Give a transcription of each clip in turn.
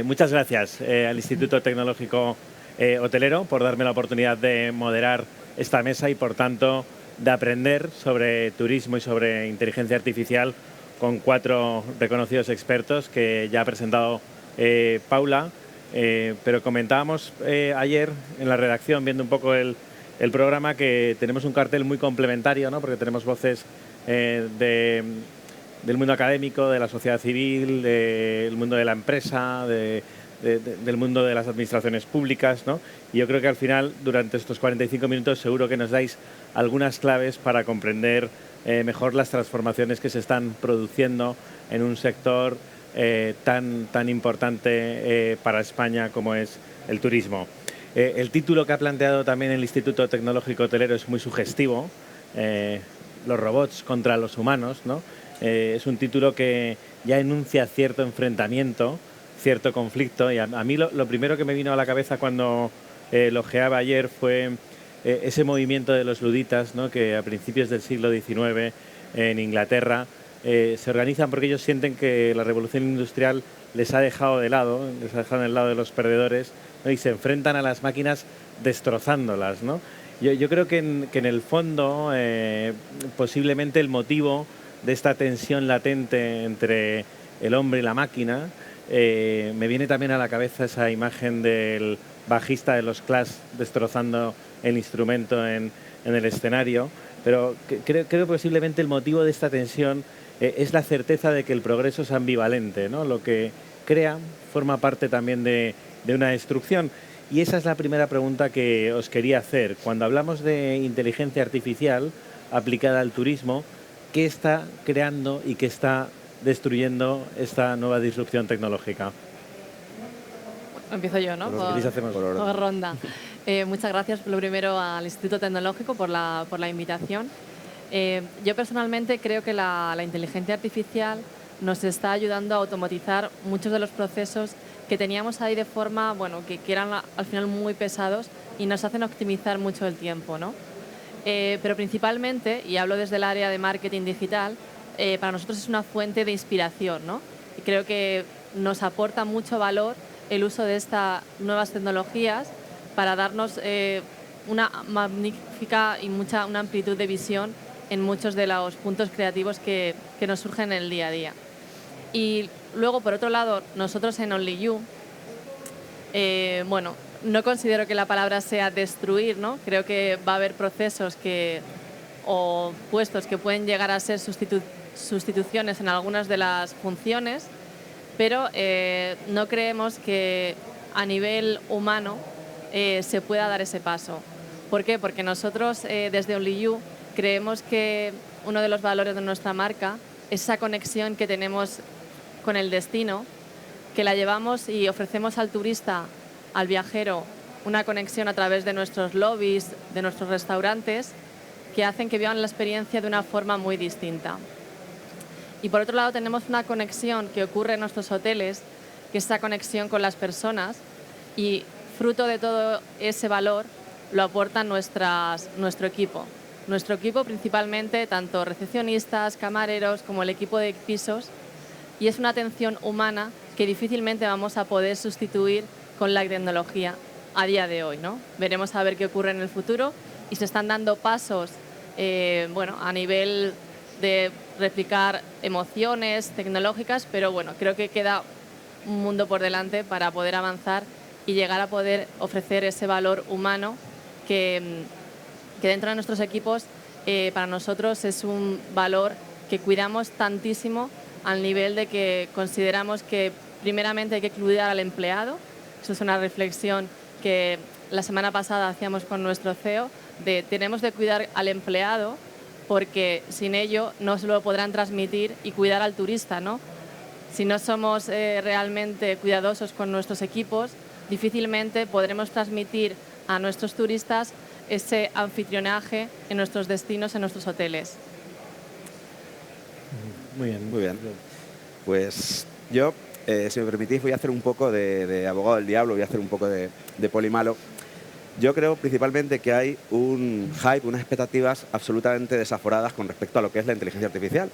Muchas gracias al Instituto Tecnológico Hotelero por darme la oportunidad de moderar esta mesa y, por tanto, de aprender sobre turismo y sobre inteligencia artificial con 4 reconocidos expertos que ya ha presentado Paula. Pero comentábamos ayer en la redacción, viendo un poco el programa, que tenemos un cartel muy complementario, ¿no? Porque tenemos voces del mundo académico, de la sociedad civil, del mundo de la empresa, del mundo de las administraciones públicas, ¿no? Y yo creo que al final, durante estos 45 minutos, seguro que nos dais algunas claves para comprender mejor las transformaciones que se están produciendo en un sector tan importante para España como es el turismo. El título que ha planteado también el Instituto Tecnológico Hotelero es muy sugestivo, los robots contra los humanos, ¿no? Es un título que ya enuncia cierto enfrentamiento, cierto conflicto, y a mí lo primero que me vino a la cabeza cuando lo ojeaba ayer fue ese movimiento de los luditas, ¿no? Que a principios del siglo XIX en Inglaterra se organizan porque ellos sienten que la revolución industrial les ha dejado de lado, les ha dejado del lado de los perdedores, ¿no? Y se enfrentan a las máquinas destrozándolas, ¿no? Yo creo que en el fondo posiblemente el motivo de esta tensión latente entre el hombre y la máquina, me viene también a la cabeza esa imagen del bajista de los Clash destrozando el instrumento en el escenario, pero creo que posiblemente el motivo de esta tensión es la certeza de que el progreso es ambivalente, ¿no? Lo que crea forma parte también de una destrucción. Y esa es la primera pregunta que os quería hacer. Cuando hablamos de inteligencia artificial aplicada al turismo, ¿qué está creando y qué está destruyendo esta nueva disrupción tecnológica? Empiezo yo, ¿no? Por ronda. Muchas gracias, lo primero, al Instituto Tecnológico por la invitación. Yo personalmente creo que la inteligencia artificial nos está ayudando a automatizar muchos de los procesos que teníamos ahí de forma, bueno, que eran al final muy pesados y nos hacen optimizar mucho el tiempo, ¿no? Pero principalmente, y hablo desde el área de marketing digital, para nosotros es una fuente de inspiración, ¿no? Y creo que nos aporta mucho valor el uso de estas nuevas tecnologías para darnos una magnífica y una amplitud de visión en muchos de los puntos creativos que nos surgen en el día a día. Y luego, por otro lado, nosotros en Only You, bueno, no considero que la palabra sea destruir, ¿no? Creo que va a haber procesos o puestos que pueden llegar a ser sustituciones en algunas de las funciones, pero no creemos que a nivel humano se pueda dar ese paso. ¿Por qué? Porque nosotros desde Only You creemos que uno de los valores de nuestra marca es esa conexión que tenemos con el destino, que la llevamos y ofrecemos al turista, al viajero, una conexión a través de nuestros lobbies, de nuestros restaurantes, que hacen que vivan la experiencia de una forma muy distinta. Y por otro lado tenemos una conexión que ocurre en nuestros hoteles, que es esa conexión con las personas, y fruto de todo ese valor lo aporta nuestro equipo. Nuestro equipo principalmente, tanto recepcionistas, camareros, como el equipo de pisos, y es una atención humana que difícilmente vamos a poder sustituir con la tecnología a día de hoy, ¿no? Veremos a ver qué ocurre en el futuro y se están dando pasos bueno, a nivel de replicar emociones tecnológicas, pero bueno, creo que queda un mundo por delante para poder avanzar y llegar a poder ofrecer ese valor humano que dentro de nuestros equipos para nosotros es un valor que cuidamos tantísimo al nivel de que consideramos que primeramente hay que cuidar al empleado. Eso es una reflexión que la semana pasada hacíamos con nuestro CEO, de tenemos de cuidar al empleado porque sin ello no se lo podrán transmitir y cuidar al turista, ¿no? Si no somos realmente cuidadosos con nuestros equipos, difícilmente podremos transmitir a nuestros turistas ese anfitrionaje en nuestros destinos, en nuestros hoteles. Muy bien, muy bien. Pues yo, si me permitís, voy a hacer un poco de abogado del diablo, voy a hacer un poco de polimalo. Yo creo principalmente que hay un hype, unas expectativas absolutamente desaforadas con respecto a lo que es la inteligencia artificial.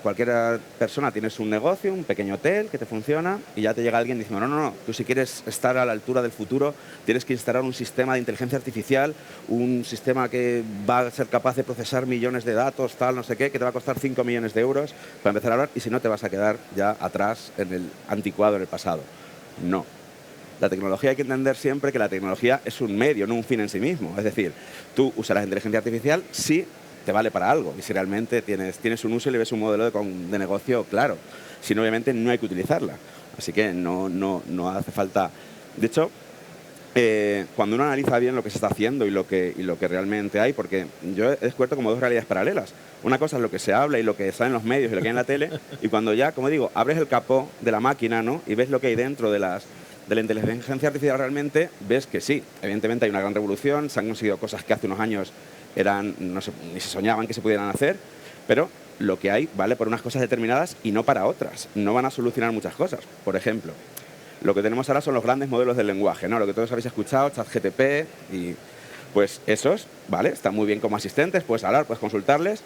cualquier persona tienes un negocio, un pequeño hotel que te funciona y ya te llega alguien diciendo, no, tú si quieres estar a la altura del futuro tienes que instalar un sistema de inteligencia artificial, un sistema que va a ser capaz de procesar millones de datos, tal, no sé qué, que te va a costar 5 millones de euros para empezar a hablar y si no te vas a quedar ya atrás en el anticuado, en el pasado. No. La tecnología hay que entender siempre que la tecnología es un medio, no un fin en sí mismo. Es decir, tú usarás inteligencia artificial si te vale para algo y si realmente tienes un uso y le ves un modelo de negocio claro. Si no, obviamente no hay que utilizarla. Así que no hace falta. De hecho, cuando uno analiza bien lo que se está haciendo y lo que realmente hay, porque yo he descubierto como dos realidades paralelas. Una cosa es lo que se habla y lo que sale en los medios y lo que hay en la tele, y cuando ya, como digo, abres el capó de la máquina, ¿no? Y ves lo que hay dentro de la inteligencia artificial realmente, ves que sí, evidentemente hay una gran revolución, se han conseguido cosas que hace unos años no sé, ni se soñaban que se pudieran hacer, pero lo que hay vale por unas cosas determinadas y no para otras. No van a solucionar muchas cosas. Por ejemplo, lo que tenemos ahora son los grandes modelos del lenguaje, ¿no? Lo que todos habéis escuchado, ChatGPT, y pues esos, ¿vale? Están muy bien como asistentes, puedes hablar, puedes consultarles,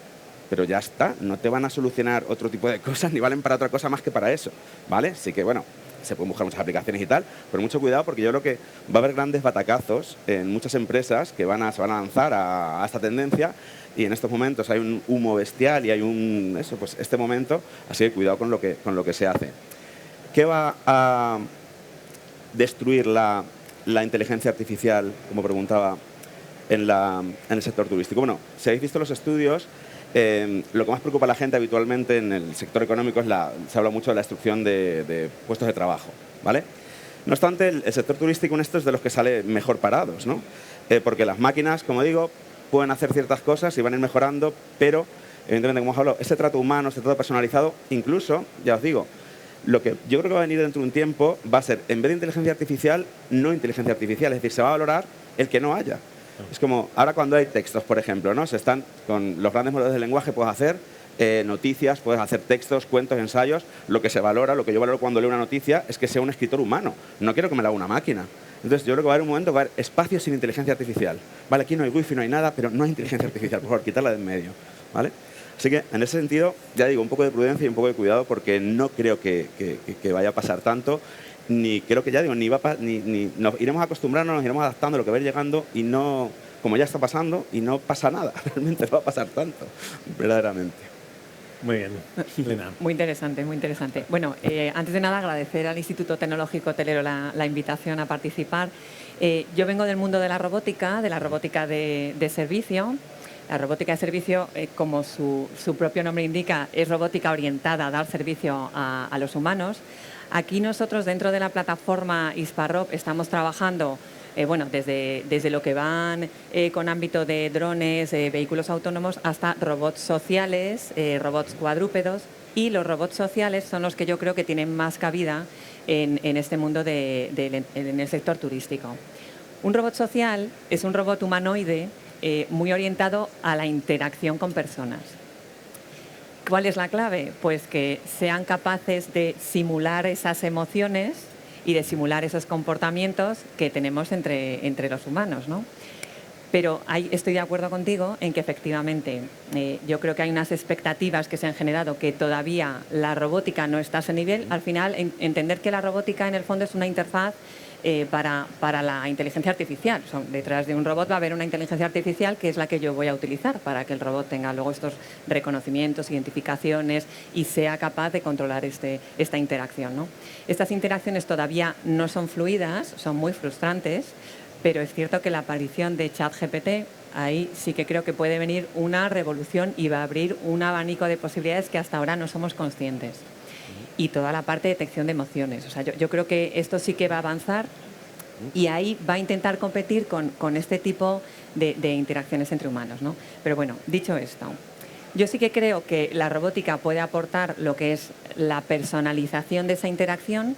pero ya está, no te van a solucionar otro tipo de cosas ni valen para otra cosa más que para eso, ¿vale? Así que, bueno, se pueden buscar muchas aplicaciones y tal, pero mucho cuidado porque yo creo que va a haber grandes batacazos en muchas empresas que se van a lanzar a esta tendencia y en estos momentos hay un humo bestial y hay este momento, así que cuidado con lo que se hace. ¿Qué va a destruir la inteligencia artificial, como preguntaba, en el sector turístico? Bueno, si habéis visto los estudios, lo que más preocupa a la gente habitualmente en el sector económico se habla mucho de la destrucción de puestos de trabajo, ¿vale? No obstante, el sector turístico en esto es de los que sale mejor parados, ¿no? Porque las máquinas, como digo, pueden hacer ciertas cosas y van a ir mejorando, pero, evidentemente, como hemos hablado, ese trato humano, ese trato personalizado, incluso, ya os digo, lo que yo creo que va a venir dentro de un tiempo va a ser, en vez de inteligencia artificial, no inteligencia artificial, es decir, se va a valorar el que no haya. Es como, ahora cuando hay textos, por ejemplo, ¿no? Con los grandes modelos de lenguaje puedes hacer noticias, puedes hacer textos, cuentos, ensayos. Lo que se valora, lo que yo valoro cuando leo una noticia es que sea un escritor humano. No quiero que me la haga una máquina. Entonces yo creo que va a haber un momento, va a haber espacios sin inteligencia artificial. Vale, aquí no hay wifi, no hay nada, pero no hay inteligencia artificial. Por favor, quitarla de en medio, ¿vale? Así que en ese sentido, ya digo, un poco de prudencia y un poco de cuidado porque no creo que vaya a pasar tanto. Ni creo que ya digo, ni nos iremos acostumbrando, nos iremos adaptando a lo que va a ir llegando y no, como ya está pasando, y no pasa nada, realmente no va a pasar tanto, verdaderamente. Muy bien, Lina. Muy interesante, muy interesante. Bueno, antes de nada agradecer al Instituto Tecnológico Hotelero la invitación a participar. Yo vengo del mundo de la robótica de servicio. La robótica de servicio, como su propio nombre indica, es robótica orientada a dar servicio a los humanos. Aquí nosotros, dentro de la plataforma Hisparrob, estamos trabajando desde lo que van con ámbito de drones, vehículos autónomos, hasta robots sociales, robots cuadrúpedos. Y los robots sociales son los que yo creo que tienen más cabida en este mundo en el sector turístico. Un robot social es un robot humanoide muy orientado a la interacción con personas. ¿Cuál es la clave? Pues que sean capaces de simular esas emociones y de simular esos comportamientos que tenemos entre los humanos, ¿no? Pero estoy de acuerdo contigo en que efectivamente yo creo que hay unas expectativas que se han generado que todavía la robótica no está a ese nivel. Al final, entender que la robótica en el fondo es una interfaz para la inteligencia artificial. Detrás de un robot va a haber una inteligencia artificial que es la que yo voy a utilizar para que el robot tenga luego estos reconocimientos, identificaciones y sea capaz de controlar esta interacción, ¿no? Estas interacciones todavía no son fluidas, son muy frustrantes, pero es cierto que la aparición de ChatGPT, ahí sí que creo que puede venir una revolución y va a abrir un abanico de posibilidades que hasta ahora no somos conscientes. Y toda la parte de detección de emociones. O sea, yo creo que esto sí que va a avanzar y ahí va a intentar competir con este tipo de interacciones entre humanos, ¿no? Pero bueno, dicho esto, yo sí que creo que la robótica puede aportar lo que es la personalización de esa interacción.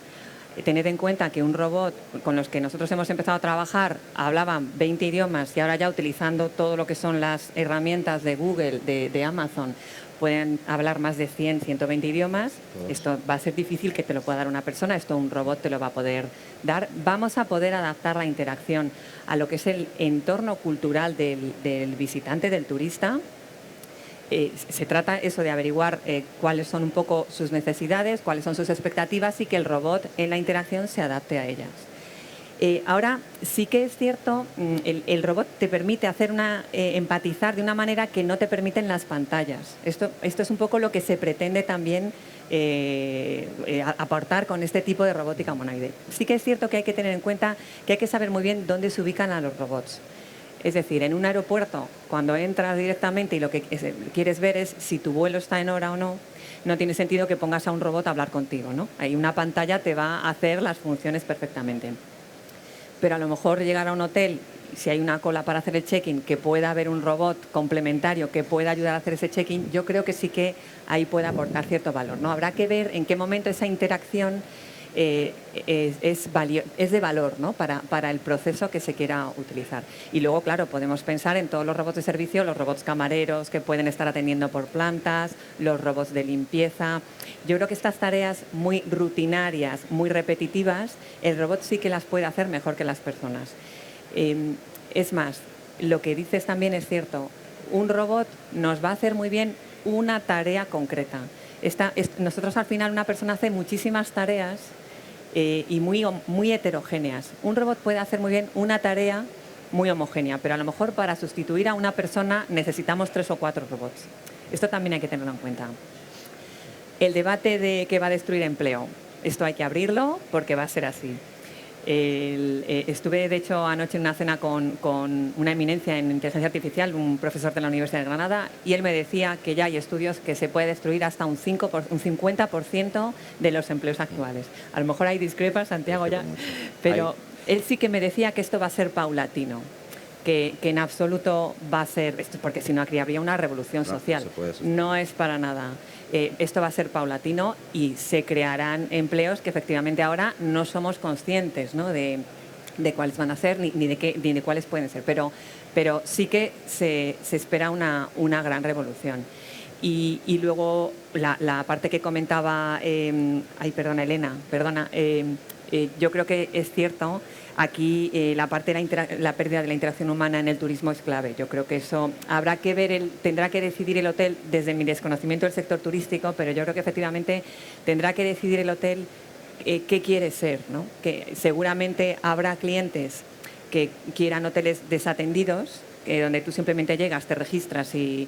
Tened en cuenta que un robot con los que nosotros hemos empezado a trabajar hablaban 20 idiomas y ahora ya utilizando todo lo que son las herramientas de Google, de Amazon, pueden hablar más de 100, 120 idiomas. Esto va a ser difícil que te lo pueda dar una persona, esto un robot te lo va a poder dar. Vamos a poder adaptar la interacción a lo que es el entorno cultural del visitante, del turista. se trata eso de averiguar cuáles son un poco sus necesidades, cuáles son sus expectativas y que el robot en la interacción se adapte a ellas. Ahora sí que es cierto, el robot te permite hacer empatizar de una manera que no te permiten las pantallas. Esto es un poco lo que se pretende también aportar con este tipo de robótica humanoide. Sí que es cierto que hay que tener en cuenta que hay que saber muy bien dónde se ubican a los robots. Es decir, en un aeropuerto, cuando entras directamente y lo que quieres ver es si tu vuelo está en hora o no, no tiene sentido que pongas a un robot a hablar contigo, ¿no? Ahí una pantalla te va a hacer las funciones perfectamente. Pero a lo mejor llegar a un hotel, si hay una cola para hacer el check-in, que pueda haber un robot complementario que pueda ayudar a hacer ese check-in, yo creo que sí que ahí puede aportar cierto valor, ¿no? Habrá que ver en qué momento esa interacción es de valor, ¿no? para el proceso que se quiera utilizar. Y luego, claro, podemos pensar en todos los robots de servicio, los robots camareros que pueden estar atendiendo por plantas, los robots de limpieza. Yo creo que estas tareas muy rutinarias, muy repetitivas, el robot sí que las puede hacer mejor que las personas. Es más, lo que dices también es cierto. Un robot nos va a hacer muy bien una tarea concreta. Nosotros al final una persona hace muchísimas tareas y muy heterogéneas. Un robot puede hacer muy bien una tarea muy homogénea, pero a lo mejor para sustituir a una persona necesitamos 3 o 4 robots. Esto también hay que tenerlo en cuenta. El debate de que va a destruir empleo, esto hay que abrirlo porque va a ser así. Estuve, de hecho, anoche en una cena con una eminencia en inteligencia artificial, un profesor de la Universidad de Granada, y él me decía que ya hay estudios que se puede destruir hasta un 50% de los empleos actuales. A lo mejor hay discrepas, Santiago, ya, pero él sí que me decía que esto va a ser paulatino. Que en absoluto va a ser, porque si no aquí habría una revolución social. No es para nada. Esto va a ser paulatino y se crearán empleos que efectivamente ahora no somos conscientes, ¿no? de cuáles van a ser ni de cuáles pueden ser. Pero sí que se espera una gran revolución. Y luego la parte que comentaba, Elena, yo creo que es cierto. Aquí la parte de la pérdida de la interacción humana en el turismo es clave. Yo creo que eso habrá que ver, tendrá que decidir el hotel, desde mi desconocimiento del sector turístico, pero yo creo que efectivamente tendrá que decidir el hotel qué quiere ser, ¿no? Que seguramente habrá clientes que quieran hoteles desatendidos, donde tú simplemente llegas, te registras y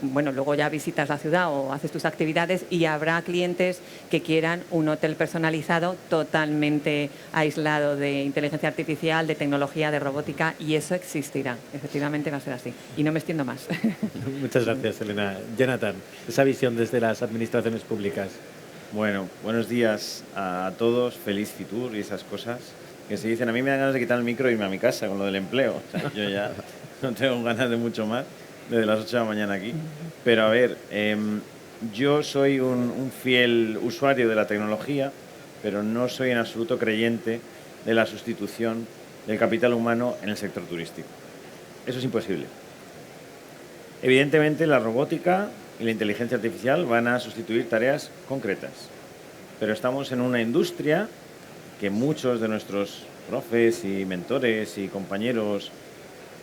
bueno, luego ya visitas la ciudad o haces tus actividades, y habrá clientes que quieran un hotel personalizado totalmente aislado de inteligencia artificial, de tecnología, de robótica, y eso existirá. Efectivamente va a ser así. Y no me extiendo más. Muchas gracias, Elena. Jonathan, esa visión desde las administraciones públicas. Bueno, buenos días a todos. Feliz Fitur y esas cosas que se dicen. A mí me dan ganas de quitar el micro e irme a mi casa con lo del empleo. O sea, yo ya no tengo ganas de mucho más desde las 8 de la mañana aquí. Pero a ver, yo soy un fiel usuario de la tecnología, pero no soy en absoluto creyente de la sustitución del capital humano en el sector turístico. Eso es imposible. Evidentemente, la robótica y la inteligencia artificial van a sustituir tareas concretas. Pero estamos en una industria que muchos de nuestros profes y mentores y compañeros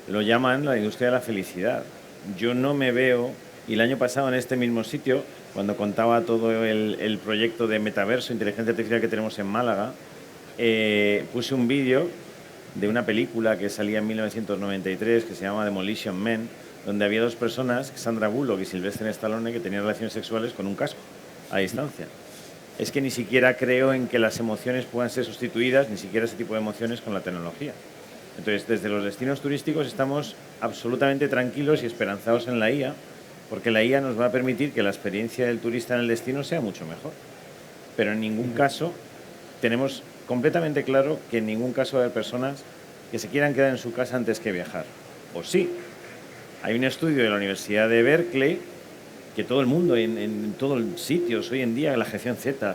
lo llaman la industria de la felicidad. Yo no me veo, y el año pasado en este mismo sitio, cuando contaba todo el proyecto de metaverso, inteligencia artificial que tenemos en Málaga, puse un vídeo de una película que salía en 1993 que se llama Demolition Man, donde había 2 personas, Sandra Bullock y Sylvester Stallone, que tenían relaciones sexuales con un casco a distancia. Es que ni siquiera creo en que las emociones puedan ser sustituidas, ni siquiera ese tipo de emociones, con la tecnología. Entonces, desde los destinos turísticos estamos absolutamente tranquilos y esperanzados en la IA, porque la IA nos va a permitir que la experiencia del turista en el destino sea mucho mejor. Pero en ningún caso tenemos completamente claro que en ningún caso va a haber personas que se quieran quedar en su casa antes que viajar. O sí. Hay un estudio de la Universidad de Berkeley que todo el mundo, en todos los sitios, hoy en día, la generación Z,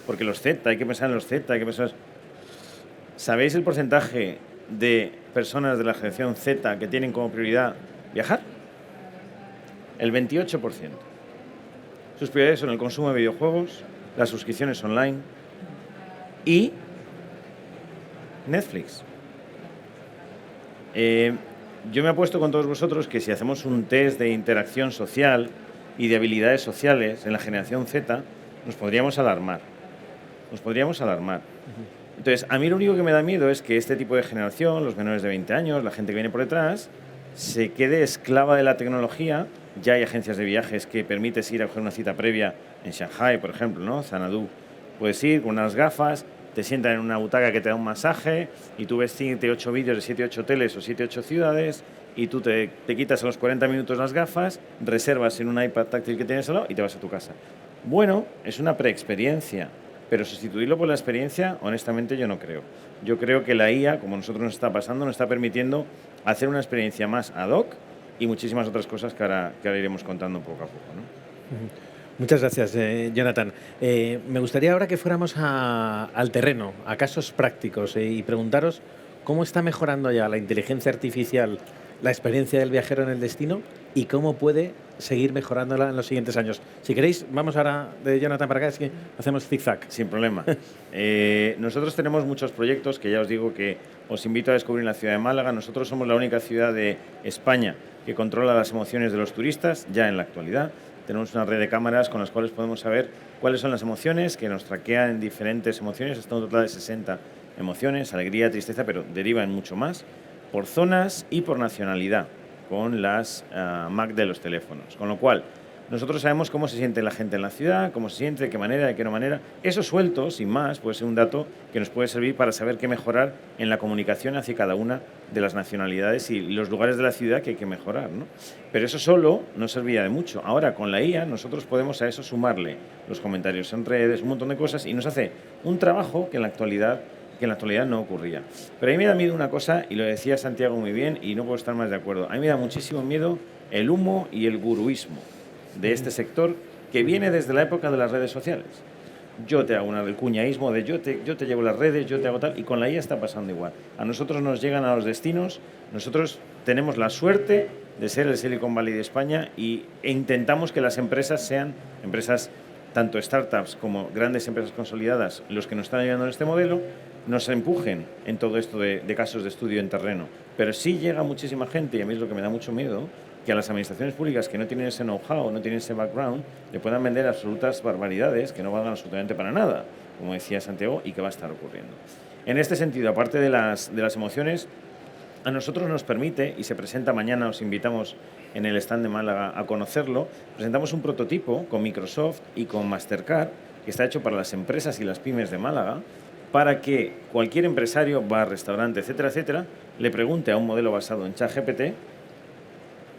porque los Z, hay que pensar en los Z, hay que pensar... ¿Sabéis el porcentaje de personas de la generación Z que tienen como prioridad viajar? El 28%. Sus prioridades son el consumo de videojuegos, las suscripciones online y Netflix. yo me apuesto con todos vosotros que si hacemos un test de interacción social y de habilidades sociales en la generación Z, nos podríamos alarmar. Entonces, a mí lo único que me da miedo es que este tipo de generación, los menores de 20 años, la gente que viene por detrás, se quede esclava de la tecnología. Ya hay agencias de viajes que permites ir a coger una cita previa en Shanghai, por ejemplo, ¿no? Xanadu. Puedes ir con unas gafas, te sientan en una butaca que te da un masaje y tú ves 7, 8 vídeos de 7, 8 hoteles o 7, 8 ciudades y tú te quitas a los 40 minutos las gafas, reservas en un iPad táctil que tienes al lado y te vas a tu casa. Bueno, es una preexperiencia, pero sustituirlo por la experiencia, honestamente, yo no creo. Yo creo que la IA, como a nosotros nos está pasando, nos está permitiendo hacer una experiencia más ad hoc y muchísimas otras cosas que ahora iremos contando poco a poco, ¿no? Muchas gracias, Jonathan. Me gustaría ahora que fuéramos al terreno, a casos prácticos, y preguntaros cómo está mejorando ya la inteligencia artificial la experiencia del viajero en el destino y cómo puede seguir mejorándola en los siguientes años. Si queréis, vamos ahora de Jonathan para acá, es que hacemos zigzag. Sin problema. Nosotros tenemos muchos proyectos que ya os digo que os invito a descubrir en la ciudad de Málaga. Nosotros somos la única ciudad de España que controla las emociones de los turistas, ya en la actualidad. Tenemos una red de cámaras con las cuales podemos saber cuáles son las emociones, que nos traquean en diferentes emociones, hasta un total de 60 emociones, alegría, tristeza, pero derivan mucho más, por zonas y por nacionalidad, con las MAC de los teléfonos. Con lo cual, nosotros sabemos cómo se siente la gente en la ciudad, cómo se siente, de qué manera, de qué no manera. Eso suelto, sin más, puede ser un dato que nos puede servir para saber qué mejorar en la comunicación hacia cada una de las nacionalidades y los lugares de la ciudad que hay que mejorar, ¿no? Pero eso solo no servía de mucho. Ahora, con la IA, nosotros podemos a eso sumarle los comentarios en redes, un montón de cosas, y nos hace un trabajo que en la actualidad no ocurría. Pero a mí me da miedo una cosa, y lo decía Santiago muy bien, y no puedo estar más de acuerdo. A mí me da muchísimo miedo el humo y el guruismo de este sector que viene desde la época de las redes sociales. Yo te hago el cuñaísmo de yo te llevo las redes, yo te hago tal, y con la IA está pasando igual. A nosotros nos llegan a los destinos, nosotros tenemos la suerte de ser el Silicon Valley de España e intentamos que las empresas sean empresas, tanto startups como grandes empresas consolidadas, los que nos están ayudando en este modelo, nos empujen en todo esto de casos de estudio en terreno. Pero sí llega muchísima gente, y a mí es lo que me da mucho miedo, que a las administraciones públicas que no tienen ese know-how, no tienen ese background, le puedan vender absolutas barbaridades que no valgan absolutamente para nada, como decía Santiago, y que va a estar ocurriendo. En este sentido, aparte de las emociones, a nosotros nos permite, y se presenta mañana, os invitamos en el stand de Málaga a conocerlo, presentamos un prototipo con Microsoft y con Mastercard, que está hecho para las empresas y las pymes de Málaga, para que cualquier empresario, bar, restaurante, etcétera, etcétera, le pregunte a un modelo basado en ChatGPT.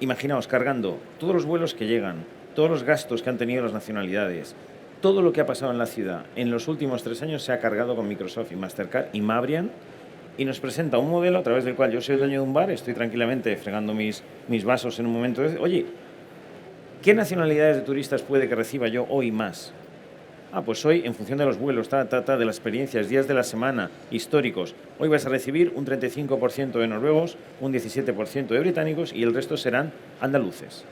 Imaginaos cargando todos los vuelos que llegan, todos los gastos que han tenido las nacionalidades, todo lo que ha pasado en la ciudad en los últimos 3 años se ha cargado con Microsoft y Mastercard y Mabrian, y nos presenta un modelo a través del cual yo soy el dueño de un bar, estoy tranquilamente fregando mis vasos en un momento de... Oye, ¿qué nacionalidades de turistas puede que reciba yo hoy más? Pues hoy, en función de los vuelos, de las experiencias, días de la semana, históricos, hoy vas a recibir un 35% de noruegos, un 17% de británicos y el resto serán andaluces.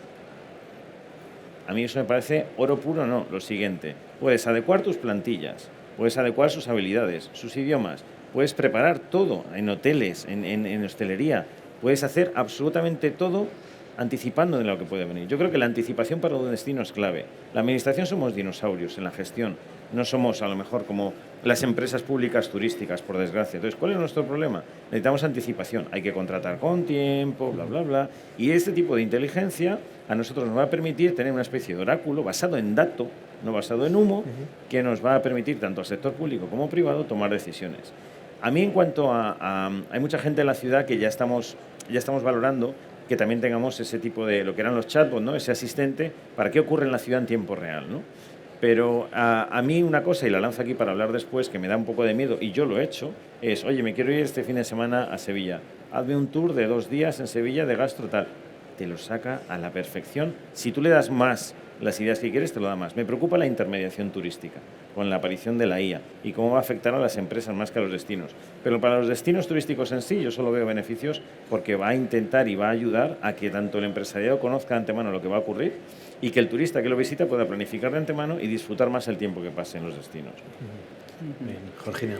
A mí eso me parece oro puro, no. Lo siguiente, puedes adecuar tus plantillas, puedes adecuar sus habilidades, sus idiomas, puedes preparar todo en hoteles, en hostelería, puedes hacer absolutamente todo anticipando de lo que puede venir. Yo creo que la anticipación para un destino es clave. La administración somos dinosaurios en la gestión, no somos a lo mejor como las empresas públicas turísticas, por desgracia. Entonces, ¿cuál es nuestro problema? Necesitamos anticipación, hay que contratar con tiempo, bla, bla, bla. Y este tipo de inteligencia a nosotros nos va a permitir tener una especie de oráculo basado en dato, no basado en humo, que nos va a permitir tanto al sector público como privado tomar decisiones. A mí, en cuanto hay mucha gente en la ciudad que ya estamos valorando que también tengamos ese tipo de, lo que eran los chatbots, ¿no? Ese asistente, para qué ocurre en la ciudad en tiempo real, ¿no? Pero a mí una cosa, y la lanzo aquí para hablar después, que me da un poco de miedo, y yo lo he hecho, es, oye, me quiero ir este fin de semana a Sevilla. Hazme un tour de 2 días en Sevilla de gastro tal. Te lo saca a la perfección. Si tú le das más las ideas que quieres, te lo da más. Me preocupa la intermediación turística, con la aparición de la IA, y cómo va a afectar a las empresas más que a los destinos. Pero para los destinos turísticos en sí, yo solo veo beneficios porque va a intentar y va a ayudar a que tanto el empresariado conozca de antemano lo que va a ocurrir y que el turista que lo visita pueda planificar de antemano y disfrutar más el tiempo que pase en los destinos. Bien, Georgina.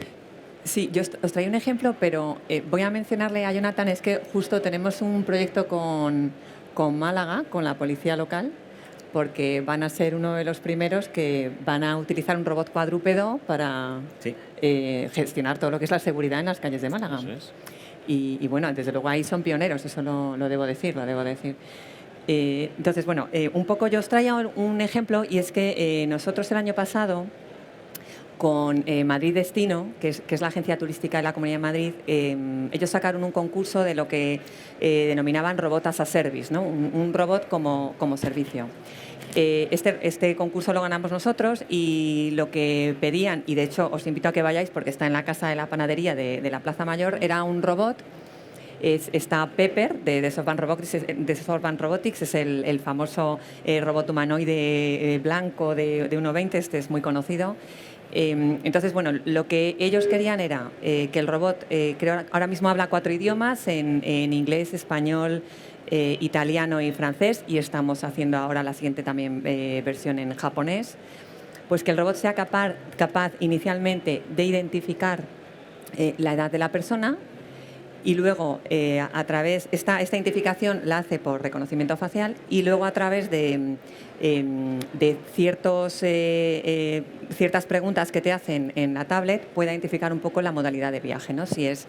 Sí, yo os traía un ejemplo, pero voy a mencionarle a Jonathan, es que justo tenemos un proyecto con Málaga, con la policía local, porque van a ser uno de los primeros que van a utilizar un robot cuadrúpedo para Sí. gestionar todo lo que es la seguridad en las calles de Málaga. Eso es. Y bueno, desde luego ahí son pioneros, eso lo debo decir, lo debo decir. Entonces, bueno, un poco yo os traía un ejemplo, y es que nosotros el año pasado, con Madrid Destino, que es la agencia turística de la Comunidad de Madrid, ellos sacaron un concurso de lo que denominaban robot as a service, ¿no? Un robot como servicio. Este concurso lo ganamos nosotros, y lo que pedían, y de hecho os invito a que vayáis porque está en la Casa de la Panadería de la Plaza Mayor, era un robot. Está Pepper de SoftBank Robotics, es el famoso robot humanoide blanco de 1,20, este es muy conocido. Entonces, bueno, lo que ellos querían era que el robot, creo ahora mismo habla 4 idiomas, en inglés, español, italiano y francés, y estamos haciendo ahora la siguiente también versión en japonés. Pues que el robot sea capaz inicialmente de identificar la edad de la persona, y luego a través, esta identificación la hace por reconocimiento facial, y luego a través de ciertas preguntas que te hacen en la tablet puede identificar un poco la modalidad de viaje, ¿no? Si es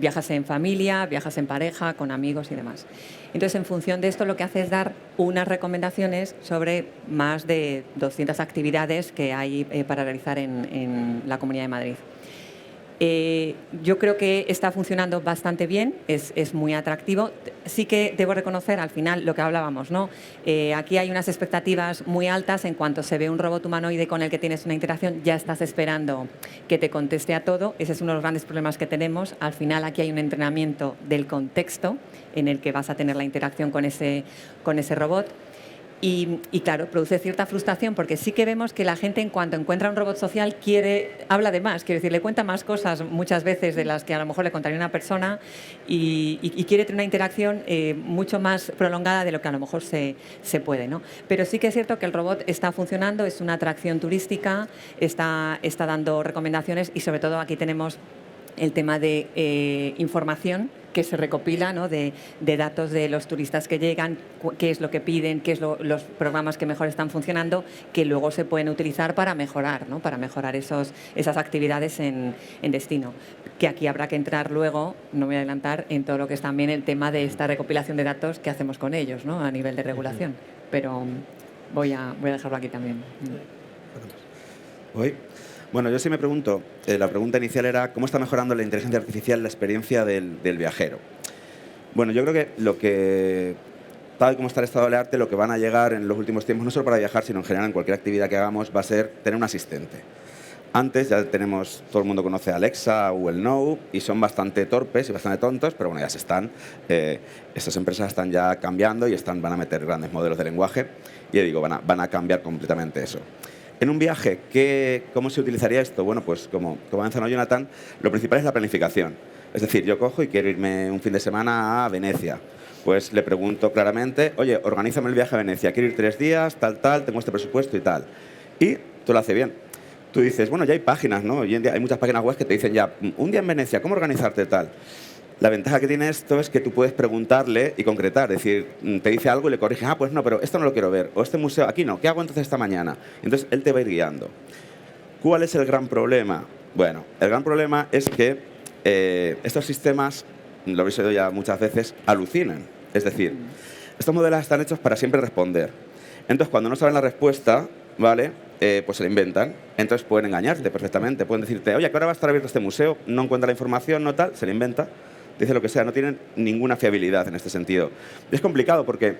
viajas en familia, viajas en pareja, con amigos y demás. Entonces, en función de esto, lo que hace es dar unas recomendaciones sobre más de 200 actividades que hay para realizar en la Comunidad de Madrid. Yo creo que está funcionando bastante bien, es muy atractivo. Sí que debo reconocer, al final, lo que hablábamos, ¿no? Aquí hay unas expectativas muy altas. En cuanto se ve un robot humanoide con el que tienes una interacción, ya estás esperando que te conteste a todo. Ese es uno de los grandes problemas que tenemos. Al final, aquí hay un entrenamiento del contexto en el que vas a tener la interacción con ese robot. Y claro, produce cierta frustración, porque sí que vemos que la gente, en cuanto encuentra un robot social, habla de más, quiere decir, le cuenta más cosas muchas veces de las que a lo mejor le contaría una persona, y quiere tener una interacción mucho más prolongada de lo que a lo mejor se puede, ¿no? Pero sí que es cierto que el robot está funcionando, es una atracción turística, está dando recomendaciones, y sobre todo aquí tenemos el tema de información que se recopila, ¿no? de datos de los turistas que llegan, qué es lo que piden, qué es los programas que mejor están funcionando, que luego se pueden utilizar para mejorar, ¿no? Para mejorar esas actividades en destino. Que aquí habrá que entrar luego, no me voy a adelantar, en todo lo que es también el tema de esta recopilación de datos que hacemos con ellos, ¿no? A nivel de regulación. Pero voy a dejarlo aquí también. Hoy. Bueno, yo sí me pregunto, la pregunta inicial era ¿cómo está mejorando la inteligencia artificial la experiencia del viajero? Bueno, yo creo que tal como está el estado del arte, lo que van a llegar en los últimos tiempos, no solo para viajar, sino en general en cualquier actividad que hagamos, va a ser tener un asistente. Antes ya tenemos, todo el mundo conoce a Alexa, Google Now, y son bastante torpes y bastante tontos, pero bueno, ya se están. Estas empresas están ya cambiando y van a meter grandes modelos de lenguaje, y ya digo, van a cambiar completamente eso. En un viaje, ¿cómo se utilizaría esto? Bueno, pues como ha mencionado Jonathan, lo principal es la planificación. Es decir, yo cojo y quiero irme un fin de semana a Venecia. Pues le pregunto claramente, oye, organízame el viaje a Venecia, quiero ir 3 días, tal, tengo este presupuesto y tal. Y tú lo haces bien. Tú dices, bueno, ya hay páginas, ¿no? Hoy en día hay muchas páginas web que te dicen ya, un día en Venecia, ¿cómo organizarte tal? La ventaja que tiene esto es que tú puedes preguntarle y concretar, es decir, te dice algo y le corriges, pues no, pero esto no lo quiero ver, o este museo, aquí no, ¿qué hago entonces esta mañana? Entonces él te va a ir guiando. ¿Cuál es el gran problema? Bueno, el gran problema es que estos sistemas, lo habéis oído ya muchas veces, alucinan. Es decir, estos modelos están hechos para siempre responder. Entonces, cuando no saben la respuesta, ¿vale? Pues se la inventan. Entonces pueden engañarte perfectamente. Pueden decirte, oye, ¿a qué hora va a estar abierto este museo? No encuentra la información, no tal, se la inventa. Dice lo que sea, no tienen ninguna fiabilidad en este sentido. Es complicado porque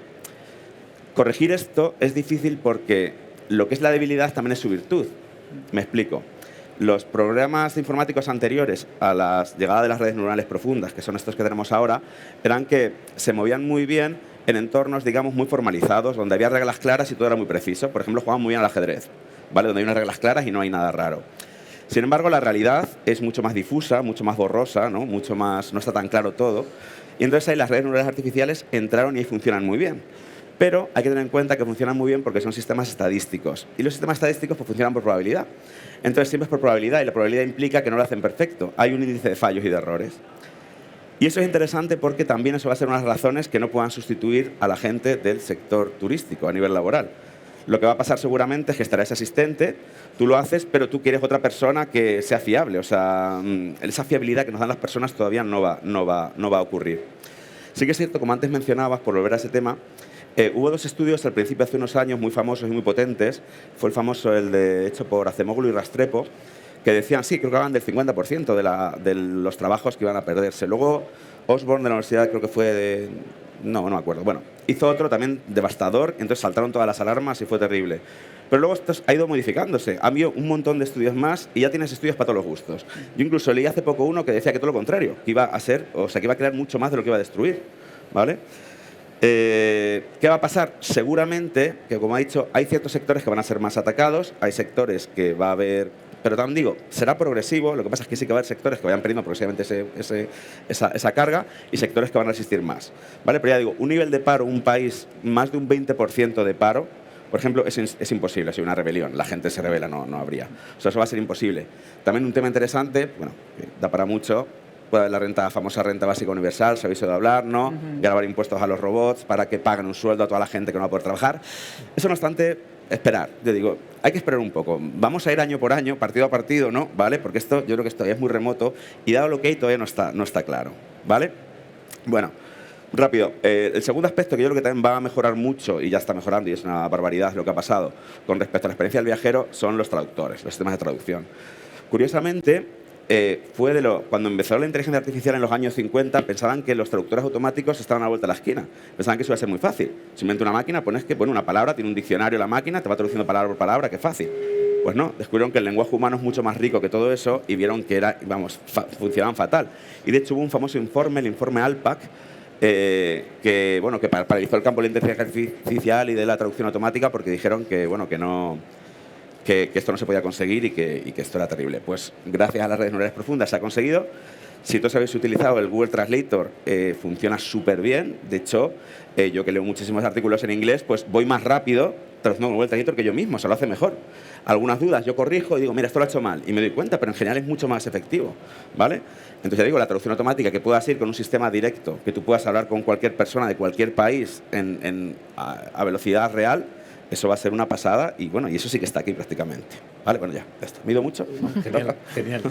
corregir esto es difícil porque lo que es la debilidad también es su virtud. Me explico. Los programas informáticos anteriores a la llegada de las redes neuronales profundas, que son estos que tenemos ahora, eran que se movían muy bien en entornos, digamos, muy formalizados, donde había reglas claras y todo era muy preciso. Por ejemplo, jugaban muy bien al ajedrez, ¿vale? Donde hay unas reglas claras y no hay nada raro. Sin embargo, la realidad es mucho más difusa, mucho más borrosa, ¿no? No está tan claro todo. Y entonces ahí las redes neuronales artificiales entraron y funcionan muy bien. Pero hay que tener en cuenta que funcionan muy bien porque son sistemas estadísticos. Y los sistemas estadísticos pues, funcionan por probabilidad. Entonces siempre es por probabilidad y la probabilidad implica que no lo hacen perfecto. Hay un índice de fallos y de errores. Y eso es interesante porque también eso va a ser una de las razones que no puedan sustituir a la gente del sector turístico a nivel laboral. Lo que va a pasar seguramente es que estará ese asistente, tú lo haces, pero tú quieres otra persona que sea fiable. O sea, esa fiabilidad que nos dan las personas todavía no va a ocurrir. Sí que es cierto, como antes mencionabas, por volver a ese tema, hubo dos estudios al principio, hace unos años, muy famosos y muy potentes. Fue el famoso, hecho por Acemoglu y Rastrepo, que decían, sí, creo que hablaban del 50% de los trabajos que iban a perderse. Luego, Osborne de la universidad, creo que fue de... No me acuerdo. Bueno, hizo otro también devastador, entonces saltaron todas las alarmas y fue terrible. Pero luego esto ha ido modificándose. Ha habido un montón de estudios más y ya tienes estudios para todos los gustos. Yo incluso leí hace poco uno que decía que todo lo contrario, que iba a ser, o sea, que iba a crear mucho más de lo que iba a destruir, ¿vale? ¿Qué va a pasar? Seguramente que, como ha dicho, hay ciertos sectores que van a ser más atacados, hay sectores que va a haber... Pero también digo, será progresivo, lo que pasa es que sí que va a haber sectores que vayan perdiendo progresivamente esa carga y sectores que van a resistir más. ¿Vale? Pero ya digo, un nivel de paro, un país, más de un 20% de paro, por ejemplo, es imposible, si una rebelión, la gente se rebela, no habría. O sea, eso va a ser imposible. También un tema interesante, bueno, que da para mucho, puede haber la famosa renta básica universal, se habéis oído hablar, ¿no? Grabar impuestos a los robots para que paguen un sueldo a toda la gente que no va a poder trabajar. Eso, no obstante, esperar. Yo digo, hay que esperar un poco. Vamos a ir año por año, partido a partido, ¿no? ¿Vale? Porque esto, yo creo que esto es muy remoto y dado lo que hay todavía no está claro, ¿vale? Bueno, rápido. El segundo aspecto que yo creo que también va a mejorar mucho, y ya está mejorando, y es una barbaridad lo que ha pasado con respecto a la experiencia del viajero, son los traductores, los sistemas de traducción. Curiosamente, cuando empezó la inteligencia artificial en los años 50, pensaban que los traductores automáticos estaban a la vuelta de la esquina. Pensaban que eso iba a ser muy fácil. Simplemente una máquina, pones que una palabra, tiene un diccionario la máquina, te va traduciendo palabra por palabra, qué fácil. Pues no, descubrieron que el lenguaje humano es mucho más rico que todo eso y vieron que funcionaban fatal. Y de hecho hubo un famoso informe, el informe ALPAC, que paralizó el campo de la inteligencia artificial y de la traducción automática porque dijeron que esto no se podía conseguir y que esto era terrible. Pues gracias a las redes neurales profundas se ha conseguido. Si todos habéis utilizado el Google Translator, funciona súper bien. De hecho, yo que leo muchísimos artículos en inglés, pues voy más rápido traduciendo con Google Translator que yo mismo, se lo hace mejor. Algunas dudas yo corrijo y digo, mira, esto lo he hecho mal, y me doy cuenta, pero en general es mucho más efectivo, ¿vale? Entonces ya digo, la traducción automática que puedas ir con un sistema directo, que tú puedas hablar con cualquier persona de cualquier país a velocidad real, eso va a ser una pasada y bueno, y eso sí que está aquí prácticamente. Vale, bueno, ya está. ¿Me he ido mucho? Genial, genial.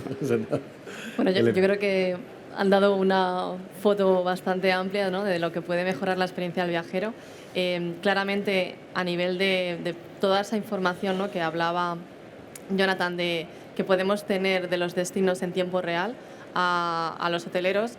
Bueno, yo creo que han dado una foto bastante amplia, ¿no?, de lo que puede mejorar la experiencia del viajero. Claramente, a nivel de toda esa información, ¿no?, que hablaba Jonathan, de que podemos tener de los destinos en tiempo real a los hoteleros,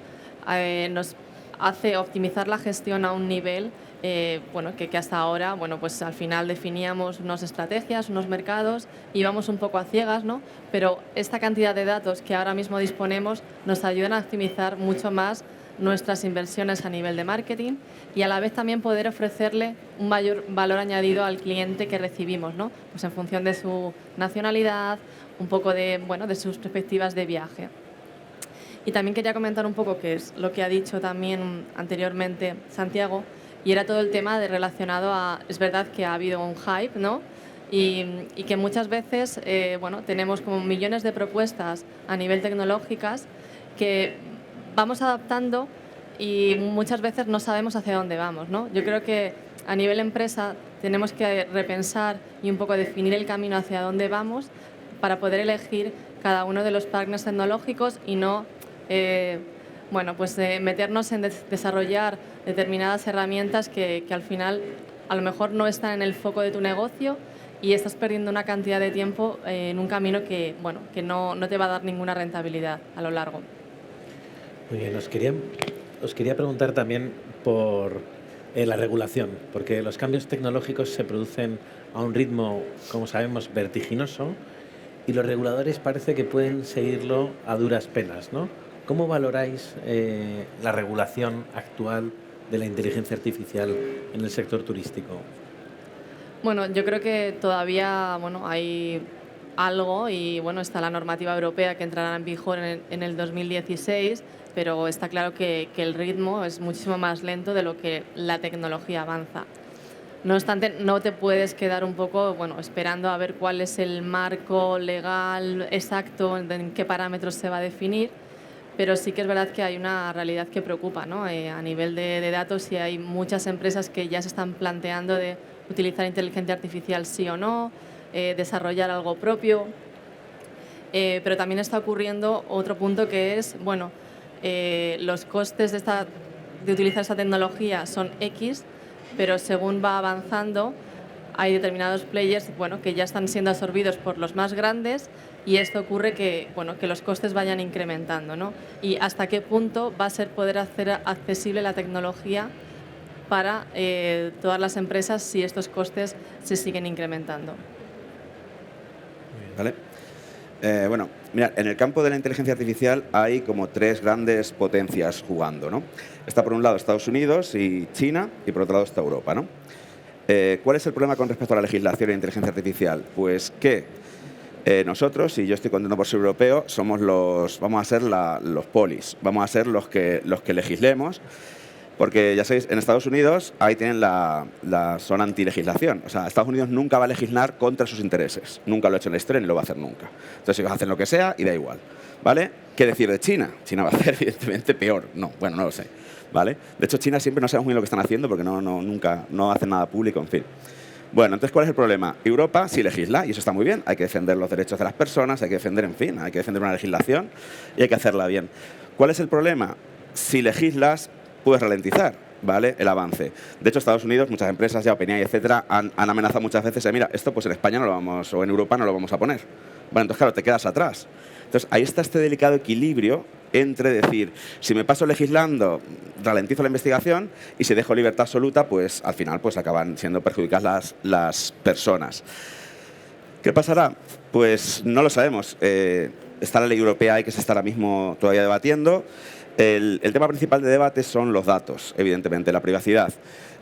nos hace optimizar la gestión a un nivel que hasta ahora, pues al final definíamos unas estrategias, unos mercados, íbamos un poco a ciegas, ¿no? Pero esta cantidad de datos que ahora mismo disponemos nos ayudan a optimizar mucho más nuestras inversiones a nivel de marketing y a la vez también poder ofrecerle un mayor valor añadido al cliente que recibimos, ¿no? Pues en función de su nacionalidad, un poco de sus perspectivas de viaje. Y también quería comentar un poco, que es lo que ha dicho también anteriormente Santiago, y era todo el tema relacionado a... Es verdad que ha habido un hype, ¿no? Y que muchas veces tenemos como millones de propuestas a nivel tecnológicas que vamos adaptando y muchas veces no sabemos hacia dónde vamos, ¿no? Yo creo que a nivel empresa tenemos que repensar y un poco definir el camino hacia dónde vamos para poder elegir cada uno de los partners tecnológicos y no meternos en desarrollar determinadas herramientas que al final a lo mejor no están en el foco de tu negocio y estás perdiendo una cantidad de tiempo en un camino que no te va a dar ninguna rentabilidad a lo largo. Muy bien, os quería preguntar también por la regulación, porque los cambios tecnológicos se producen a un ritmo, como sabemos, vertiginoso, y los reguladores parece que pueden seguirlo a duras penas, ¿no? ¿Cómo valoráis la regulación actual de la inteligencia artificial en el sector turístico? Bueno, yo creo que todavía hay algo y está la normativa europea que entrará en vigor en el 2016, pero está claro que el ritmo es muchísimo más lento de lo que la tecnología avanza. No obstante, no te puedes quedar un poco esperando a ver cuál es el marco legal exacto, en qué parámetros se va a definir, pero sí que es verdad que hay una realidad que preocupa, ¿no? A nivel de datos, y hay muchas empresas que ya se están planteando de utilizar inteligencia artificial sí o no, desarrollar algo propio, pero también está ocurriendo otro punto que es, los costes de utilizar esta tecnología son X, pero según va avanzando hay determinados players que ya están siendo absorbidos por los más grandes, y esto ocurre que los costes vayan incrementando, ¿no? Y hasta qué punto va a ser poder hacer accesible la tecnología para todas las empresas si estos costes se siguen incrementando. ¿Vale? Bueno, mira, en el campo de la inteligencia artificial hay como 3 grandes potencias jugando, ¿no? Está por un lado Estados Unidos y China, y por otro lado está Europa, ¿no? ¿Cuál es el problema con respecto a la legislación e inteligencia artificial? Pues que nosotros, y yo estoy contento por ser europeo, vamos a ser los polis, vamos a ser los que legislemos. Porque ya sabéis, en Estados Unidos ahí tienen son antilegislación. O sea, Estados Unidos nunca va a legislar contra sus intereses. Nunca lo ha hecho en la historia ni lo va a hacer nunca. Entonces ellos hacen lo que sea y da igual. ¿Vale? ¿Qué decir de China? China va a hacer evidentemente peor. No lo sé. ¿Vale? De hecho, China siempre no sabemos muy bien lo que están haciendo porque nunca hacen nada público, en fin. Bueno, entonces, ¿cuál es el problema? Europa sí legisla, y eso está muy bien. Hay que defender los derechos de las personas, hay que defender, en fin, hay que defender una legislación y hay que hacerla bien. ¿Cuál es el problema? Si legislas, puedes ralentizar, ¿vale?, el avance. De hecho, Estados Unidos, muchas empresas, ya OpenAI, etcétera, han amenazado muchas veces mira, esto pues en España no lo vamos, o en Europa no lo vamos a poner. Bueno, entonces, claro, te quedas atrás. Entonces, ahí está este delicado equilibrio entre decir, si me paso legislando, ralentizo la investigación, y si dejo libertad absoluta, pues al final pues acaban siendo perjudicadas las personas. ¿Qué pasará? Pues no lo sabemos. Está la ley europea ahí que se está ahora mismo todavía debatiendo. El tema principal de debate son los datos, evidentemente, la privacidad.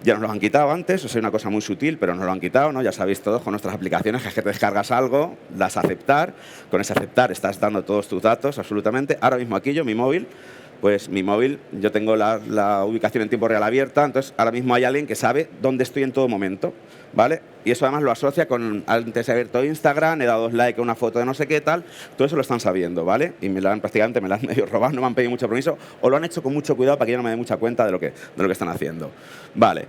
Ya nos lo han quitado antes, es una cosa muy sutil, pero nos lo han quitado, ¿no? Ya sabéis todos con nuestras aplicaciones que es que te descargas algo, das a aceptar, con ese aceptar estás dando todos tus datos, absolutamente. Ahora mismo aquí mi móvil, yo tengo la ubicación en tiempo real abierta, entonces ahora mismo hay alguien que sabe dónde estoy en todo momento, ¿vale? Y eso además lo asocia con, antes he abierto Instagram, he dado 2 likes a una foto de no sé qué tal, todo eso lo están sabiendo, ¿vale? Y prácticamente me lo han medio robado, no me han pedido mucho permiso, o lo han hecho con mucho cuidado para que yo no me dé mucha cuenta de lo que están haciendo. Vale,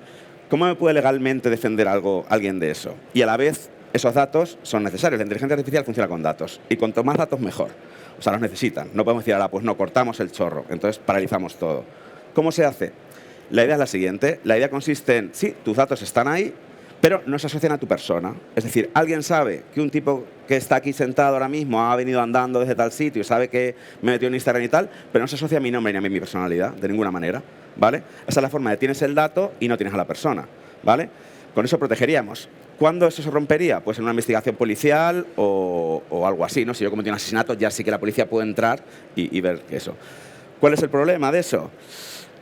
¿cómo me puede legalmente defender alguien de eso? Y a la vez, esos datos son necesarios. La inteligencia artificial funciona con datos, y cuanto más datos, mejor. O sea, los necesitan. No podemos decir, pues no, cortamos el chorro, entonces paralizamos todo. ¿Cómo se hace? La idea es la siguiente. La idea consiste en, sí, tus datos están ahí, pero no se asocian a tu persona. Es decir, alguien sabe que un tipo que está aquí sentado ahora mismo ha venido andando desde tal sitio y sabe que me metió en Instagram y tal, pero no se asocia a mi nombre ni a mi personalidad, de ninguna manera, ¿vale? Esa es la forma de tienes el dato y no tienes a la persona, ¿vale? Con eso protegeríamos. ¿Cuándo eso se rompería? Pues en una investigación policial o algo así, ¿no? Si yo cometí un asesinato, ya sí que la policía puede entrar y ver eso. ¿Cuál es el problema de eso?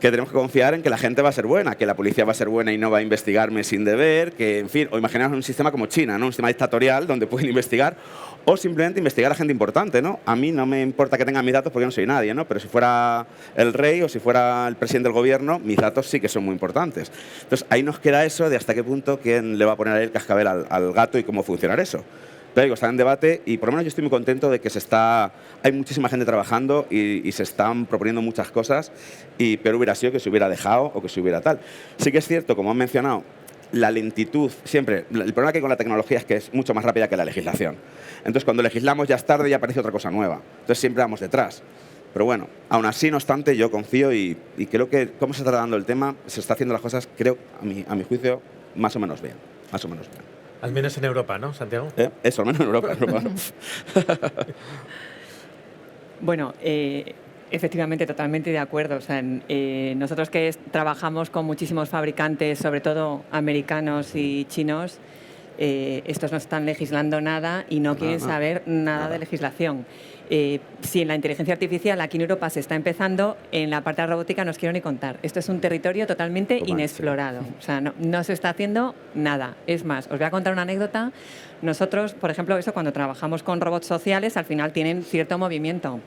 Que tenemos que confiar en que la gente va a ser buena, que la policía va a ser buena y no va a investigarme sin deber, que, en fin, o imaginaos un sistema como China, ¿no? Un sistema dictatorial donde pueden investigar, o simplemente investigar a gente importante, ¿no? A mí no me importa que tengan mis datos porque yo no soy nadie, ¿no? Pero si fuera el rey o si fuera el presidente del gobierno, mis datos sí que son muy importantes. Entonces, ahí nos queda eso de hasta qué punto quién le va a poner ahí el cascabel al gato y cómo funcionar eso. Pero digo, está en debate y por lo menos yo estoy muy contento de que hay muchísima gente trabajando y se están proponiendo muchas cosas, pero hubiera sido que se hubiera dejado o que se hubiera tal. Sí que es cierto, como han mencionado, la lentitud, siempre, el problema que hay con la tecnología es que es mucho más rápida que la legislación. Entonces, cuando legislamos ya es tarde y aparece otra cosa nueva. Entonces, siempre vamos detrás. Pero bueno, aún así, no obstante, yo confío y creo que cómo se está tratando el tema, se está haciendo las cosas, creo, a mi juicio, más o menos bien. Más o menos bien. Al menos en Europa, ¿no, Santiago? Eso, al menos en Europa. Bueno, efectivamente, totalmente de acuerdo. O sea, nosotros que trabajamos con muchísimos fabricantes, sobre todo americanos y chinos, estos no están legislando nada y no quieren saber nada de legislación. Si en la inteligencia artificial aquí en Europa se está empezando, en la parte de robótica no os quiero ni contar. Esto es un territorio totalmente inexplorado. O sea, no se está haciendo nada. Es más, os voy a contar una anécdota. Nosotros, por ejemplo, cuando trabajamos con robots sociales, al final tienen cierto movimiento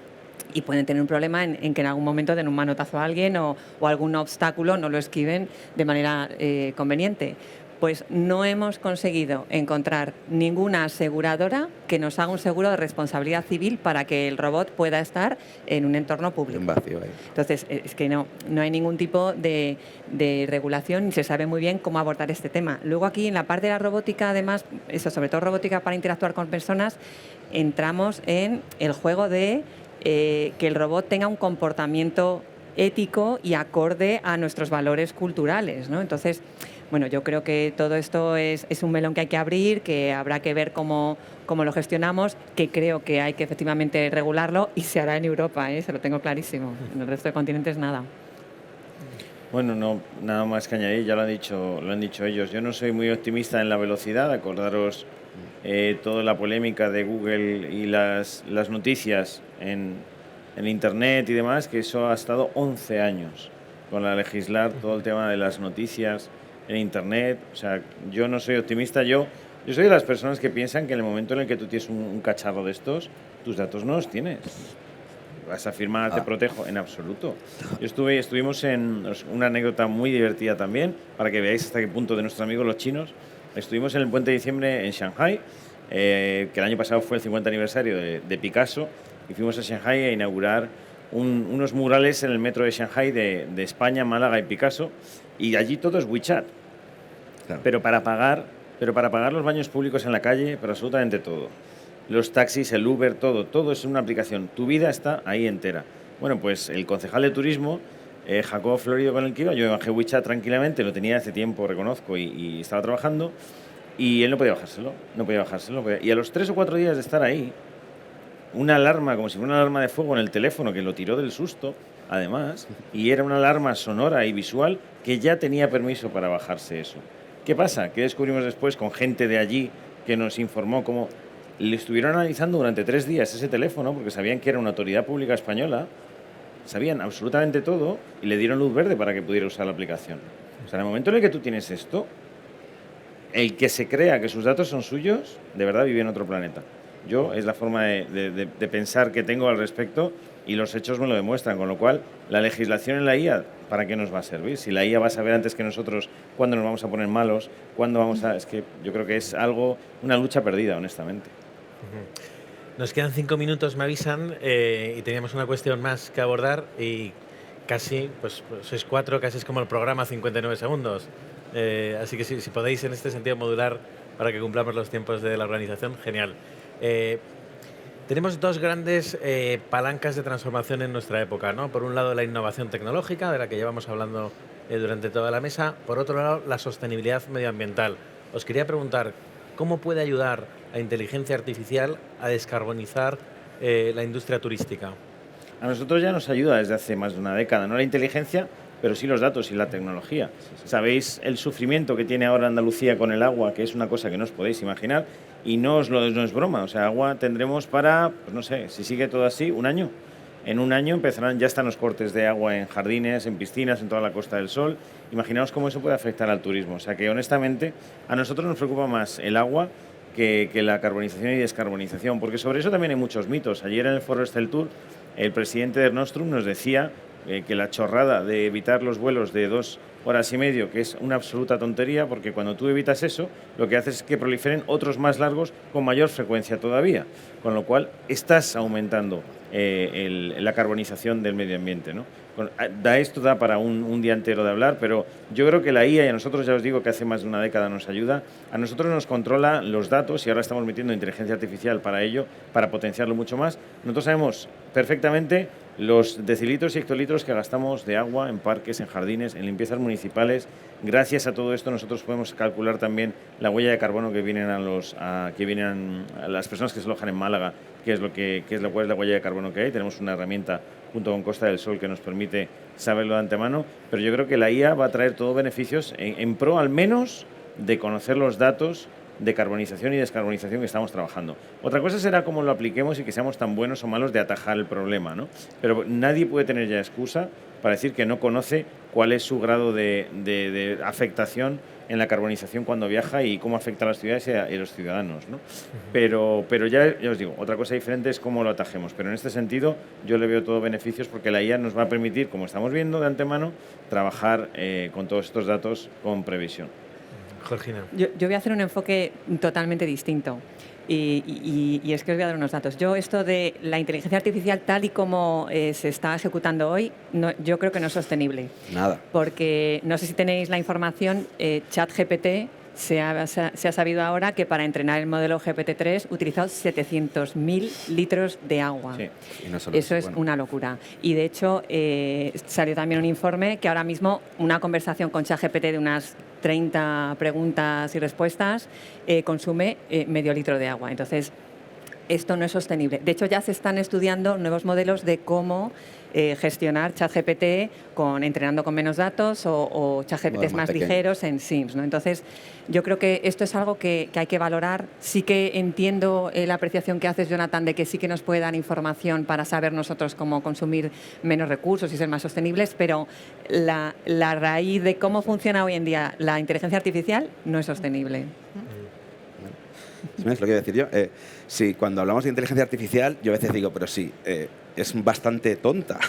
y pueden tener un problema en que en algún momento den un manotazo a alguien o algún obstáculo no lo esquiven de manera conveniente. pues no hemos conseguido encontrar ninguna aseguradora que nos haga un seguro de responsabilidad civil para que el robot pueda estar en un entorno público. Un vacío ahí. Entonces, es que no hay ningún tipo de regulación, ni se sabe muy bien cómo abordar este tema. Luego aquí, en la parte de la robótica, además, eso, sobre todo robótica para interactuar con personas, entramos en el juego de que el robot tenga un comportamiento ético y acorde a nuestros valores culturales, ¿no? Entonces, bueno, yo creo que todo esto es un melón que hay que abrir, que habrá que ver cómo lo gestionamos, que creo que hay que efectivamente regularlo y se hará en Europa, se lo tengo clarísimo. En el resto de continentes nada. Bueno, no, nada más que añadir, ya lo han dicho ellos. Yo no soy muy optimista en la velocidad, acordaros toda la polémica de Google y las noticias en Internet y demás, que eso ha estado 11 años con la legislar todo el tema de las noticias en Internet. O sea, yo no soy optimista, yo soy de las personas que piensan que en el momento en el que tú tienes un cacharro de estos, tus datos no los tienes. Vas a firmar, te protejo, en absoluto. Estuvimos en una anécdota muy divertida también, para que veáis hasta qué punto de nuestros amigos los chinos. Estuvimos en el Puente de Diciembre en Shanghai, que el año pasado fue el 50 aniversario de Picasso, y fuimos a Shanghai a inaugurar unos murales en el metro de Shanghai de España, Málaga y Picasso, y allí todo es WeChat. Claro. Pero para pagar los baños públicos en la calle, pero absolutamente todo. Los taxis, el Uber, todo es una aplicación. Tu vida está ahí entera. Bueno, pues el concejal de turismo, Jacob Florido, con el que iba, yo me bajé WeChat tranquilamente, lo tenía hace tiempo, reconozco, y estaba trabajando, y él no podía bajárselo. Y a los 3 o 4 días de estar ahí, una alarma, como si fuera una alarma de fuego en el teléfono, que lo tiró del susto, además, y era una alarma sonora y visual que ya tenía permiso para bajarse eso. ¿Qué pasa? Que descubrimos después con gente de allí que nos informó cómo le estuvieron analizando durante 3 días ese teléfono, porque sabían que era una autoridad pública española, sabían absolutamente todo y le dieron luz verde para que pudiera usar la aplicación. O sea, en el momento en el que tú tienes esto, el que se crea que sus datos son suyos, de verdad vive en otro planeta. Yo es la forma de pensar que tengo al respecto y los hechos me lo demuestran, con lo cual la legislación en la IA, ¿para qué nos va a servir? Si la IA va a saber antes que nosotros cuándo nos vamos a poner malos, cuándo vamos a... Es que yo creo que es una lucha perdida, honestamente. Nos quedan 5 minutos, me avisan, y teníamos una cuestión más que abordar y casi, pues sois 4, casi es como el programa 59 segundos. Así que si podéis en este sentido modular para que cumplamos los tiempos de la organización, genial. Tenemos 2 grandes palancas de transformación en nuestra época, ¿no? Por un lado, la innovación tecnológica, de la que llevamos hablando durante toda la mesa. Por otro lado, la sostenibilidad medioambiental. Os quería preguntar, ¿cómo puede ayudar la inteligencia artificial a descarbonizar la industria turística? A nosotros ya nos ayuda desde hace más de una década, no la inteligencia, pero sí los datos y la tecnología. Sabéis el sufrimiento que tiene ahora Andalucía con el agua, que es una cosa que no os podéis imaginar, y no es broma. O sea, agua tendremos para, pues no sé, si sigue todo así, un año. En un año ya están los cortes de agua en jardines, en piscinas, en toda la Costa del Sol. Imaginaos cómo eso puede afectar al turismo. O sea que, honestamente, a nosotros nos preocupa más el agua que la carbonización y descarbonización, porque sobre eso también hay muchos mitos. Ayer en el foro Estel Tour, el presidente de Nostrum nos decía que la chorrada de evitar los vuelos de 2 horas y media, que es una absoluta tontería, porque cuando tú evitas eso, lo que haces es que proliferen otros más largos con mayor frecuencia todavía, con lo cual estás aumentando la carbonización del medio ambiente, ¿no? Esto da para un día entero de hablar, pero yo creo que la IA, y a nosotros ya os digo que hace más de una década nos ayuda, a nosotros nos controla los datos y ahora estamos metiendo inteligencia artificial para ello, para potenciarlo mucho más. Nosotros sabemos perfectamente los decilitros y hectolitros que gastamos de agua en parques, en jardines, en limpiezas municipales. Gracias a todo esto nosotros podemos calcular también la huella de carbono que vienen a las personas que se alojan en Málaga, cuál es la huella de carbono que hay. Tenemos una herramienta junto con Costa del Sol que nos permite saberlo de antemano, pero yo creo que la IA va a traer todos beneficios en pro al menos de conocer los datos de carbonización y descarbonización que estamos trabajando. Otra cosa será cómo lo apliquemos y que seamos tan buenos o malos de atajar el problema, ¿no? Pero nadie puede tener ya excusa para decir que no conoce cuál es su grado de afectación en la carbonización cuando viaja y cómo afecta a las ciudades y a los ciudadanos, ¿no? Pero ya os digo, otra cosa diferente es cómo lo atajemos. Pero en este sentido yo le veo todo beneficios porque la IA nos va a permitir, como estamos viendo de antemano, trabajar con todos estos datos con previsión. Georgina. Yo voy a hacer un enfoque totalmente distinto. Y es que os voy a dar unos datos. Yo esto de la inteligencia artificial tal y como se está ejecutando hoy, yo creo que no es sostenible. Nada. Porque no sé si tenéis la información, ChatGPT se ha sabido ahora que para entrenar el modelo GPT-3 ha utilizado 700.000 litros de agua. Sí. Y no solo Eso es bueno. una locura. Y de hecho salió también un informe que ahora mismo una conversación con ChatGPT de unas 30 preguntas y respuestas consume medio litro de agua. Entonces, esto no es sostenible. De hecho, ya se están estudiando nuevos modelos de cómo gestionar ChatGPT entrenando con menos datos o ChatGPTs Bueno, más pequeño. ligeros en Sims, ¿no? Entonces, yo creo que esto es algo que hay que valorar. Sí que entiendo la apreciación que haces, Jonathan, de que sí que nos puede dar información para saber nosotros cómo consumir menos recursos y ser más sostenibles, pero la raíz de cómo funciona hoy en día la inteligencia artificial no es sostenible. ¿Sí ves lo que quiero decir yo? Sí, cuando hablamos de inteligencia artificial, yo a veces digo, pero sí, es bastante tonta.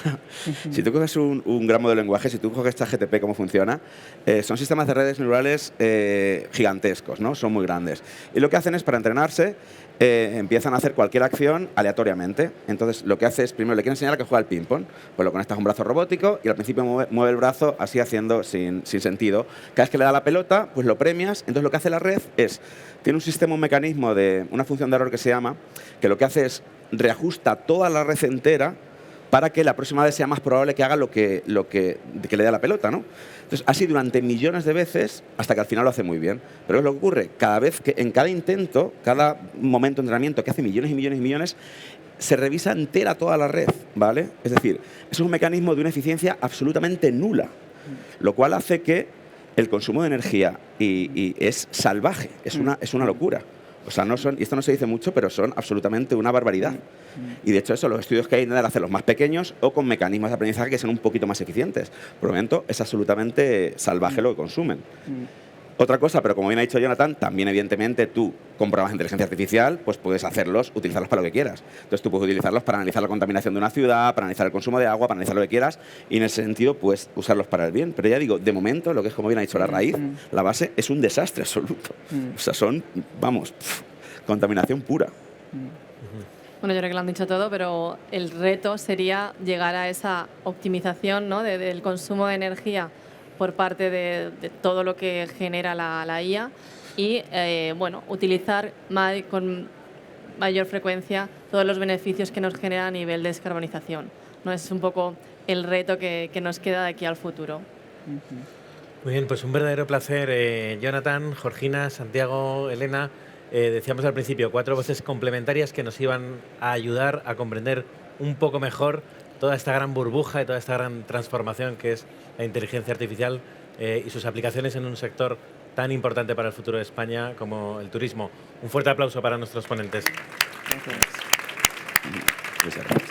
Si tú coges un gran modelo de lenguaje, si tú coges ChatGPT, cómo funciona, son sistemas de redes neurales gigantescos, ¿no? Son muy grandes. Y lo que hacen es, para entrenarse, empiezan a hacer cualquier acción aleatoriamente. Entonces, lo que hace es, primero le quiere enseñar a que juega al ping-pong. Pues lo conectas a un brazo robótico y al principio mueve el brazo así haciendo sin sentido. Cada vez que le da la pelota, pues lo premias. Entonces, lo que hace la red es, tiene un sistema, un mecanismo de una función de error que se llama, que lo que hace es reajusta toda la red entera para que la próxima vez sea más probable que haga que le dé la pelota, ¿no? Entonces, así durante millones de veces hasta que al final lo hace muy bien. Pero es lo que ocurre, cada vez que en cada intento, cada momento de entrenamiento que hace millones y millones y millones, se revisa entera toda la red, ¿vale? Es decir, es un mecanismo de una eficiencia absolutamente nula, lo cual hace que el consumo de energía y es salvaje, es una locura. O sea, y esto no se dice mucho, pero son absolutamente una barbaridad. Y de hecho, los estudios que hay intentan hacerlos más pequeños o con mecanismos de aprendizaje que sean un poquito más eficientes. Por lo tanto, es absolutamente salvaje lo que consumen. Otra cosa, pero como bien ha dicho Jonathan, también evidentemente tú con programas de inteligencia artificial pues puedes utilizarlos para lo que quieras. Entonces tú puedes utilizarlos para analizar la contaminación de una ciudad, para analizar el consumo de agua, para analizar lo que quieras y en ese sentido puedes usarlos para el bien. Pero ya digo, de momento, lo que es como bien ha dicho la raíz, la base es un desastre absoluto. O sea, contaminación pura. Bueno, yo creo que lo han dicho todo, pero el reto sería llegar a esa optimización, ¿no? del consumo de energía por parte de todo lo que genera la IA y utilizar con mayor frecuencia todos los beneficios que nos genera a nivel de descarbonización, ¿no? Ese es un poco el reto que nos queda de aquí al futuro. Muy bien, pues un verdadero placer, Jonathan, Georgina, Santiago, Elena. Decíamos al principio, 4 voces complementarias que nos iban a ayudar a comprender un poco mejor toda esta gran burbuja y toda esta gran transformación que es la inteligencia artificial y sus aplicaciones en un sector tan importante para el futuro de España como el turismo. Un fuerte aplauso para nuestros ponentes. Gracias. Muchas gracias.